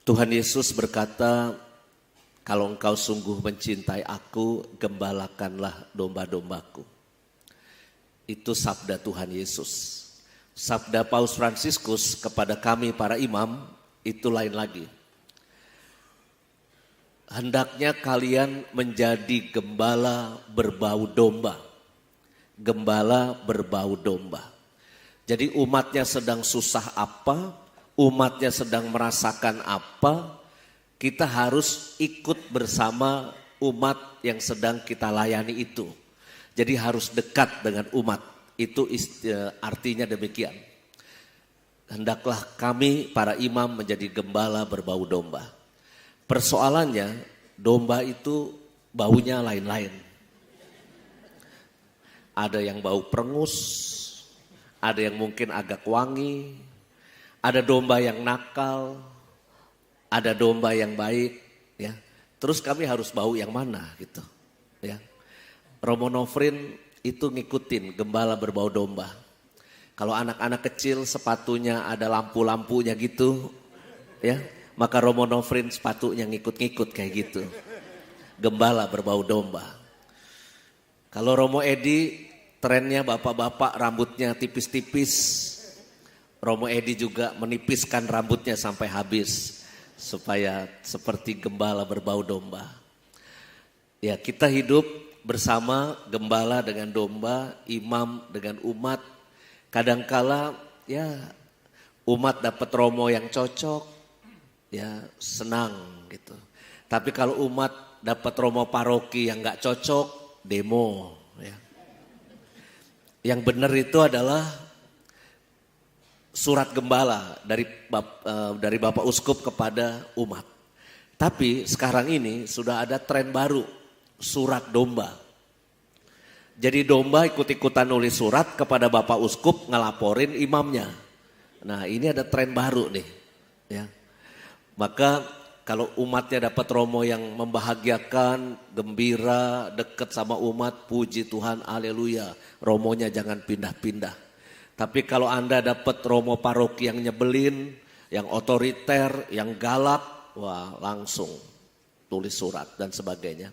Tuhan Yesus berkata, kalau engkau sungguh mencintai aku, gembalakanlah domba-dombaku. Itu sabda Tuhan Yesus. Sabda Paus Fransiskus kepada kami para imam, itu lain lagi. Hendaknya kalian menjadi gembala berbau domba. Gembala berbau domba. Jadi umatnya sedang susah apa, umatnya sedang merasakan apa, kita harus ikut bersama umat yang sedang kita layani itu. Jadi harus dekat dengan umat, itu artinya demikian. Hendaklah kami para imam menjadi gembala berbau domba. Persoalannya domba itu baunya lain-lain. Ada yang bau perengus, ada yang mungkin agak wangi, ada domba yang nakal, ada domba yang baik, ya. Terus kami harus bau yang mana gitu, ya. Romo Nofrin itu ngikutin gembala berbau domba. Kalau anak-anak kecil sepatunya ada lampu-lampunya gitu, ya, maka Romo Nofrin sepatunya ngikut-ngikut kayak gitu. Gembala berbau domba. Kalau Romo Edi trennya bapak-bapak rambutnya tipis-tipis. Romo Edi juga menipiskan rambutnya sampai habis supaya seperti gembala berbau domba. Ya, kita hidup bersama gembala dengan domba, imam dengan umat. Kadangkala ya umat dapat romo yang cocok, ya senang gitu. Tapi kalau umat dapat romo paroki yang gak cocok, demo. Ya. Yang benar itu adalah surat gembala dari Bapak Uskup kepada umat. Tapi sekarang ini sudah ada tren baru, surat domba. Jadi domba ikut-ikutan nulis surat kepada Bapak Uskup ngelaporin imamnya. Nah ini ada tren baru nih. Ya. Maka kalau umatnya dapat romo yang membahagiakan, gembira, dekat sama umat, puji Tuhan, haleluya. Romonya jangan pindah-pindah. Tapi kalau Anda dapat romo paroki yang nyebelin, yang otoriter, yang galak, wah langsung tulis surat dan sebagainya.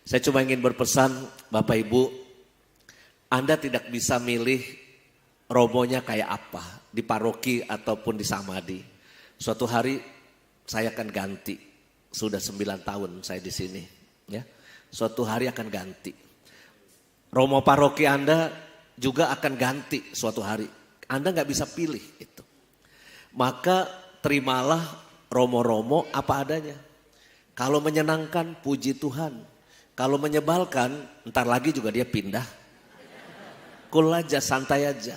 Saya cuma ingin berpesan Bapak Ibu, Anda tidak bisa milih romonya kayak apa di paroki ataupun di samadi. Suatu hari saya akan ganti, sudah 9 tahun saya di sini. Ya, suatu hari akan ganti. Romo paroki Anda juga akan ganti suatu hari. Anda gak bisa pilih itu. Maka terimalah romo-romo apa adanya. Kalau menyenangkan puji Tuhan. Kalau menyebalkan ntar lagi juga dia pindah. Cool aja, santai aja.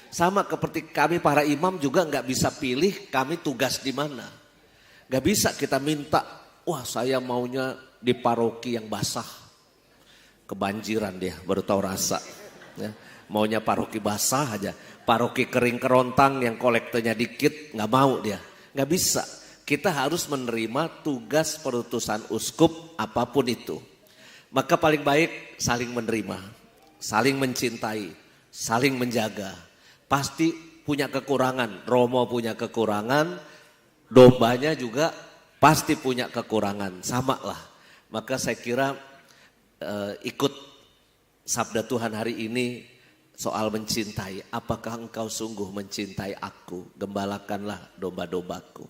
Sama seperti kami para imam juga gak bisa pilih kami tugas di mana. Gak bisa kita minta, wah saya maunya di paroki yang basah. Kebanjiran dia, baru tahu rasa. Ya. Maunya paroki basah aja, paroki kering kerontang yang kolektenya dikit gak mau dia. Gak bisa, kita harus menerima tugas perutusan uskup apapun itu. Maka paling baik saling menerima, saling mencintai, saling menjaga. Pasti punya kekurangan, romo punya kekurangan, dombanya juga pasti punya kekurangan, sama lah. Maka saya kira ikut sabda Tuhan hari ini soal mencintai. Apakah engkau sungguh mencintai aku? Gembalakanlah domba-dombaku.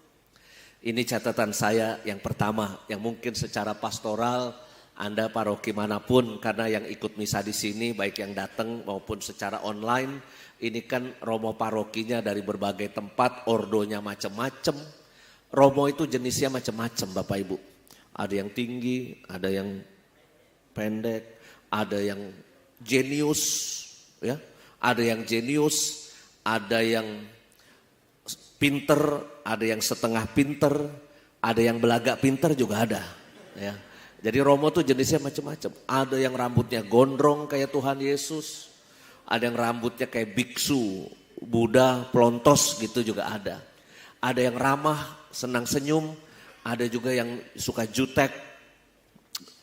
Ini catatan saya yang pertama, yang mungkin secara pastoral Anda paroki manapun, karena yang ikut misa di sini baik yang datang maupun secara online, ini kan romo parokinya dari berbagai tempat, ordonya macam-macam. Romo itu jenisnya macam-macam Bapak Ibu. Ada yang tinggi, ada yang pendek, ada yang jenius, ya, ada yang jenius, ada yang pinter, ada yang setengah pinter, ada yang belagak pinter juga ada. Ya. Jadi romo tuh jenisnya macam-macam. Ada yang rambutnya gondrong kayak Tuhan Yesus, ada yang rambutnya kayak biksu, Buddha, pelontos gitu juga ada. Ada yang ramah, senang senyum, ada juga yang suka jutek,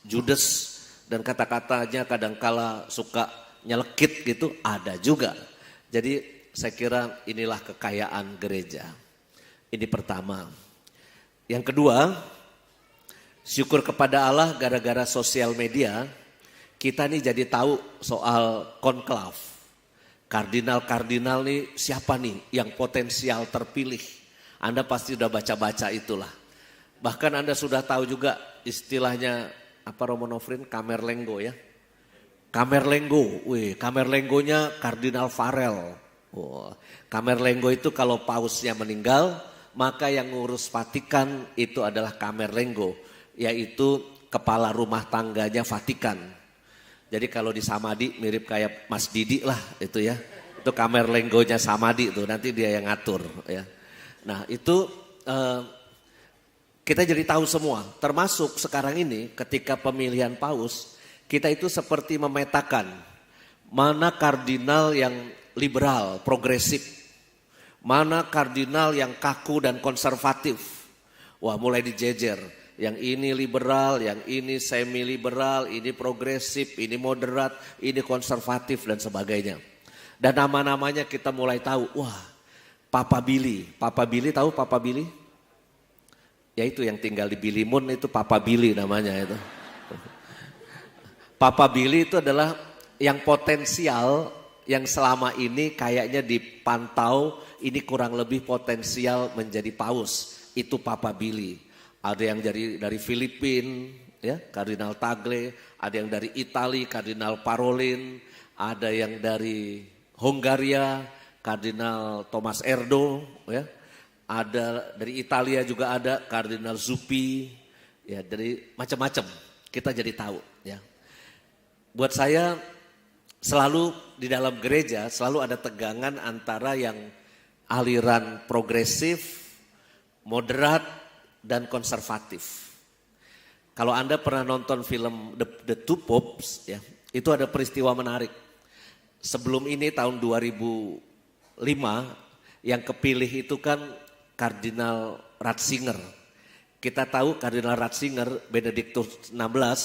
judes, dan kata-katanya kadangkala suka nyelekit gitu, ada juga. Jadi saya kira inilah kekayaan gereja. Ini pertama. Yang kedua, syukur kepada Allah gara-gara sosial media, kita nih jadi tahu soal konklav. Kardinal-kardinal nih siapa nih yang potensial terpilih. Anda pasti sudah baca-baca itulah. Bahkan Anda sudah tahu juga istilahnya apa Romonofrin, Kamerlenggo ya. Kamerlenggo, Kamerlenggonya Kardinal Farel. Kamerlenggo itu kalau pausnya meninggal, maka yang ngurus Vatikan itu adalah Kamerlenggo, yaitu kepala rumah tangganya Vatikan. Jadi kalau di Samadhi mirip kayak Mas Didi lah itu ya. Itu Kamerlenggonya Samadhi itu, nanti dia yang ngatur ya. Nah itu kita jadi tahu semua, termasuk sekarang ini ketika pemilihan paus, kita itu seperti memetakan mana kardinal yang liberal, progresif, mana kardinal yang kaku dan konservatif. Wah mulai dijejer. Yang ini liberal, yang ini semi liberal, ini progresif, ini moderat, ini konservatif dan sebagainya. Dan nama-namanya kita mulai tahu, wah Papa Billy. Papa Billy tahu Papa Billy? Ya itu yang tinggal di Bilimun itu Papa Billy namanya itu. Papa Billy itu adalah yang potensial yang selama ini kayaknya dipantau ini kurang lebih potensial menjadi paus. Itu Papa Billy. Ada yang dari Filipina, ya, Kardinal Tagle, ada yang dari Italia, Kardinal Parolin, ada yang dari Hongaria, Kardinal Thomas Erdo, ya. Ada dari Italia juga ada Kardinal Zuppi, ya dari macam-macam. Kita jadi tahu, ya. Buat saya selalu di dalam gereja selalu ada tegangan antara yang aliran progresif, moderat, dan konservatif. Kalau Anda pernah nonton film The Two Popes, ya, itu ada peristiwa menarik. Sebelum ini tahun 2005 yang kepilih itu kan Kardinal Ratzinger. Kita tahu Kardinal Ratzinger, Benediktus XVI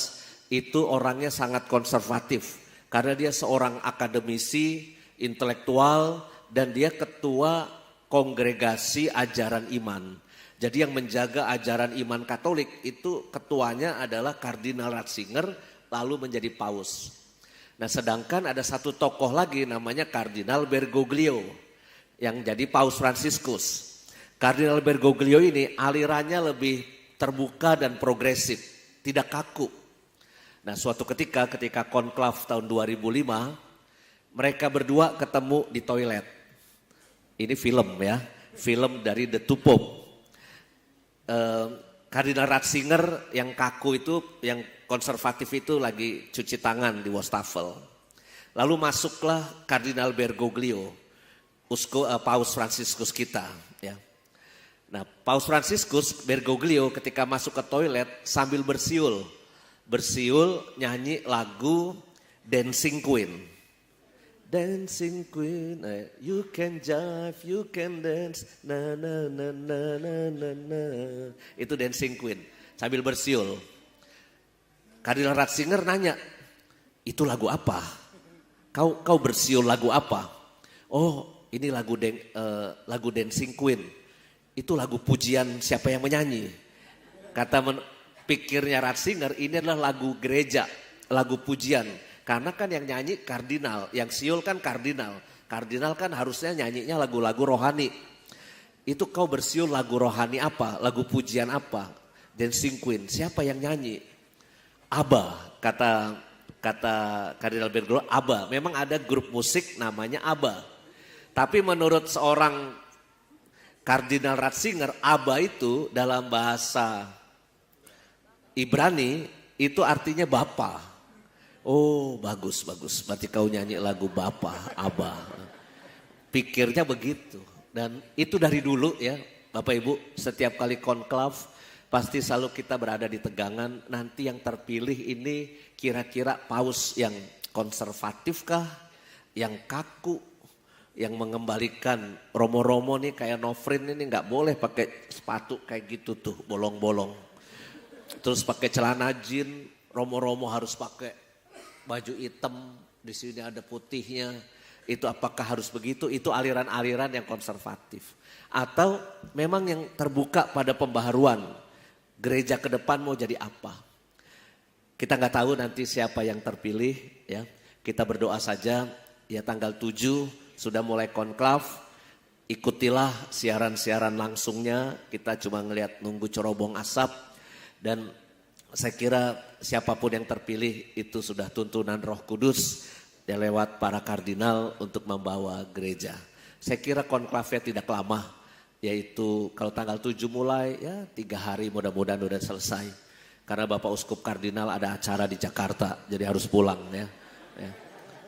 itu orangnya sangat konservatif. Karena dia seorang akademisi, intelektual, dan dia ketua kongregasi ajaran iman. Jadi yang menjaga ajaran iman Katolik itu ketuanya adalah Kardinal Ratzinger lalu menjadi paus. Nah sedangkan ada satu tokoh lagi namanya Kardinal Bergoglio yang jadi Paus Fransiskus. Kardinal Bergoglio ini alirannya lebih terbuka dan progresif, tidak kaku. Nah suatu ketika konklav tahun 2005 mereka berdua ketemu di toilet. Ini film ya, film dari The Two Popes. Kardinal Ratzinger yang kaku itu, yang konservatif itu lagi cuci tangan di wastafel. Lalu masuklah Kardinal Bergoglio, Paus Fransiskus kita. Ya. Nah, Paus Fransiskus Bergoglio ketika masuk ke toilet sambil bersiul nyanyi lagu Dancing Queen. Dancing Queen, you can jive, you can dance, na na na na na na na. Itu Dancing Queen, sambil bersiul. Kardinal Ratzinger nanya, itu lagu apa? Kau bersiul lagu apa? Oh, ini lagu Dancing Queen. Itu lagu pujian siapa yang menyanyi? Kata pikirnya Ratzinger, ini adalah lagu gereja, lagu pujian. Karena kan yang nyanyi kardinal, yang siul kan kardinal. Kardinal kan harusnya nyanyinya lagu-lagu rohani. Itu kau bersiul lagu rohani apa? Lagu pujian apa? Dancing Queen. Siapa yang nyanyi? ABBA, kata Kardinal Bergoglio, ABBA. Memang ada grup musik namanya ABBA. Tapi menurut seorang Kardinal Ratzinger, ABBA itu dalam bahasa Ibrani itu artinya bapa. Oh bagus, berarti kau nyanyi lagu Bapa, Abah. Pikirnya begitu. Dan itu dari dulu ya Bapak Ibu, setiap kali konklav pasti selalu kita berada di tegangan. Nanti yang terpilih ini kira-kira paus yang konservatif kah, yang kaku, yang mengembalikan romo-romo nih kayak Nofrin ini gak boleh pakai sepatu kayak gitu tuh, bolong-bolong. Terus pakai celana jeans, romo-romo harus pakai baju hitam, di sini ada putihnya. Itu apakah harus begitu? Itu aliran-aliran yang konservatif. Atau memang yang terbuka pada pembaharuan. Gereja ke depan mau jadi apa? Kita nggak tahu nanti siapa yang terpilih ya. Kita berdoa saja ya tanggal 7 sudah mulai konklav. Ikutilah siaran-siaran langsungnya. Kita cuma ngelihat nunggu cerobong asap. Dan saya kira siapapun yang terpilih itu sudah tuntunan Roh Kudus. Ya lewat para kardinal untuk membawa gereja. Saya kira konklavnya tidak lama, yaitu kalau tanggal 7 mulai ya 3 hari mudah-mudahan udah selesai. Karena Bapak Uskup Kardinal ada acara di Jakarta, jadi harus pulang ya.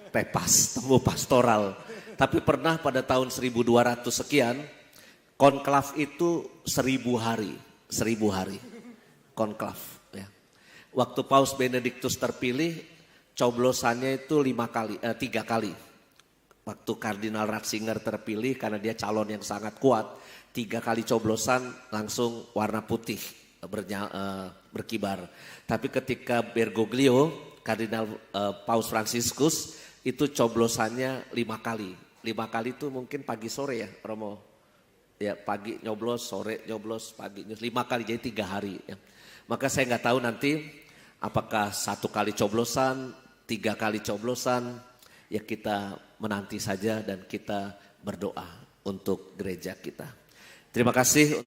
Tepas, temu pastoral. Tapi pernah pada tahun 1200 sekian, konklav itu 1000 hari, 1000 hari konklav. Ya. Waktu Paus Benediktus terpilih, coblosannya itu 3 kali. Waktu Kardinal Ratzinger terpilih karena dia calon yang sangat kuat. 3 kali coblosan langsung warna putih berkibar. Tapi ketika Bergoglio, Kardinal Paus Fransiskus itu coblosannya 5 kali. 5 kali itu mungkin pagi sore ya Romo. Ya pagi nyoblos, sore nyoblos, pagi nyoblos. 5 kali jadi 3 hari. Ya. Maka saya nggak tahu nanti apakah 1 kali coblosan, 3 kali coblosan, ya kita menanti saja dan kita berdoa untuk gereja kita. Terima kasih.